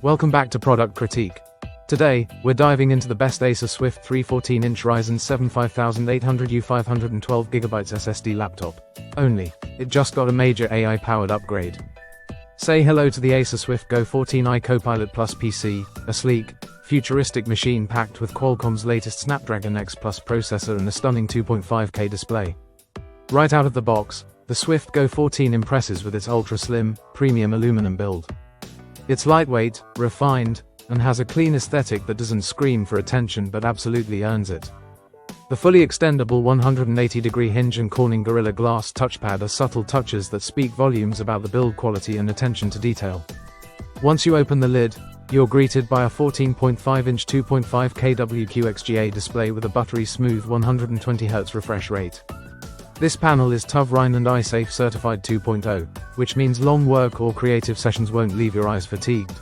Welcome back to Product Critique. Today, we're diving into the best Acer Swift 314-inch Ryzen 7 5800U 512GB SSD laptop. Only, it just got a major AI-powered upgrade. Say hello to the Acer Swift Go 14i Copilot Plus PC, a sleek, futuristic machine packed with Qualcomm's latest Snapdragon X Plus processor and a stunning 2.5K display. Right out of the box, the Swift Go 14 impresses with its ultra-slim, premium aluminum build. It's lightweight, refined, and has a clean aesthetic that doesn't scream for attention but absolutely earns it. The fully extendable 180-degree hinge and Corning Gorilla Glass touchpad are subtle touches that speak volumes about the build quality and attention to detail. Once you open the lid, you're greeted by a 14.5-inch 2.5K WQXGA display with a buttery smooth 120Hz refresh rate. This panel is TÜV Rheinland and iSafe certified 2.0, which means long work or creative sessions won't leave your eyes fatigued.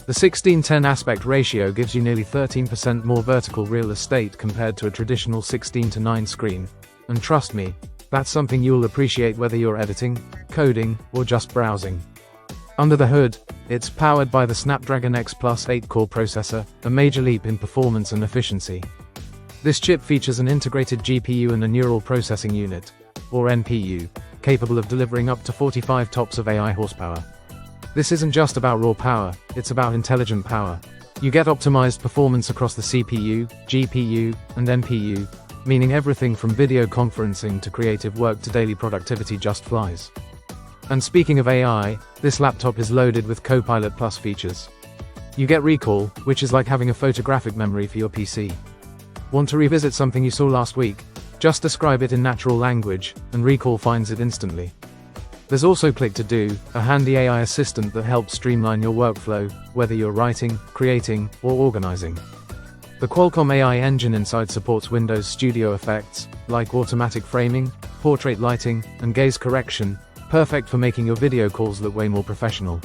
The 16:10 aspect ratio gives you nearly 13% more vertical real estate compared to a traditional 16:9 screen, and trust me, that's something you'll appreciate whether you're editing, coding, or just browsing. Under the hood, it's powered by the Snapdragon X Plus 8-core processor, a major leap in performance and efficiency. This chip features an integrated GPU and a neural processing unit, or NPU, capable of delivering up to 45 TOPS of AI horsepower. This isn't just about raw power, it's about intelligent power. You get optimized performance across the CPU, GPU, and NPU, meaning everything from video conferencing to creative work to daily productivity just flies. And speaking of AI, this laptop is loaded with Copilot Plus features. You get recall, which is like having a photographic memory for your PC. Want to revisit something you saw last week? Just describe it in natural language, and Recall finds it instantly. There's also Click to Do, a handy AI assistant that helps streamline your workflow, whether you're writing, creating, or organizing. The Qualcomm AI engine inside supports Windows Studio effects, like automatic framing, portrait lighting, and gaze correction, perfect for making your video calls look way more professional.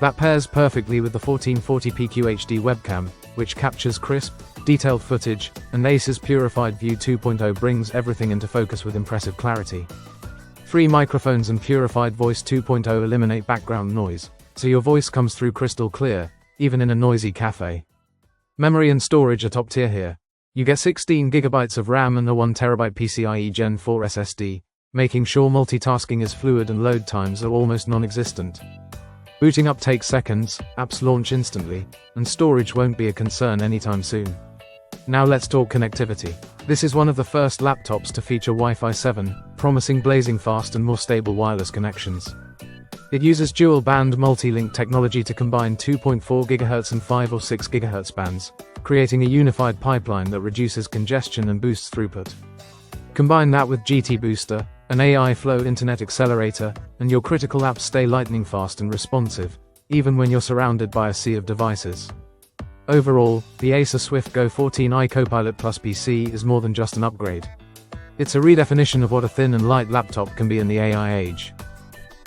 That pairs perfectly with the 1440p QHD webcam, which captures crisp, detailed footage, and Acer's Purified View 2.0 brings everything into focus with impressive clarity. 3 microphones and Purified Voice 2.0 eliminate background noise, so your voice comes through crystal clear, even in a noisy cafe. Memory and storage are top tier here. You get 16GB of RAM and a 1TB PCIe Gen 4 SSD, making sure multitasking is fluid and load times are almost non-existent. Booting up takes seconds, apps launch instantly, and storage won't be a concern anytime soon. Now let's talk connectivity. This is one of the first laptops to feature Wi-Fi 7, promising blazing fast and more stable wireless connections. It uses dual-band multi-link technology to combine 2.4 GHz and 5 or 6 GHz bands, creating a unified pipeline that reduces congestion and boosts throughput. Combine that with GT Booster, an AI Flow Internet Accelerator, and your critical apps stay lightning fast and responsive, even when you're surrounded by a sea of devices. Overall, the Acer Swift Go 14i Copilot Plus PC is more than just an upgrade. It's a redefinition of what a thin and light laptop can be in the AI age.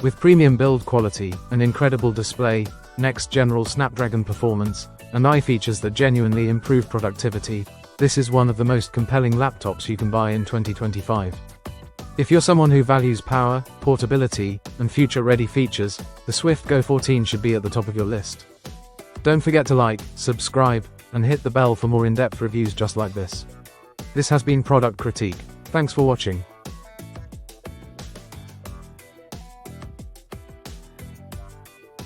With premium build quality, an incredible display, next-general Snapdragon performance, and AI features that genuinely improve productivity, this is one of the most compelling laptops you can buy in 2025. If you're someone who values power, portability, and future-ready features, the Swift Go 14 should be at the top of your list. Don't forget to like, subscribe, and hit the bell for more in-depth reviews just like this. This has been Product Critique. Thanks for watching.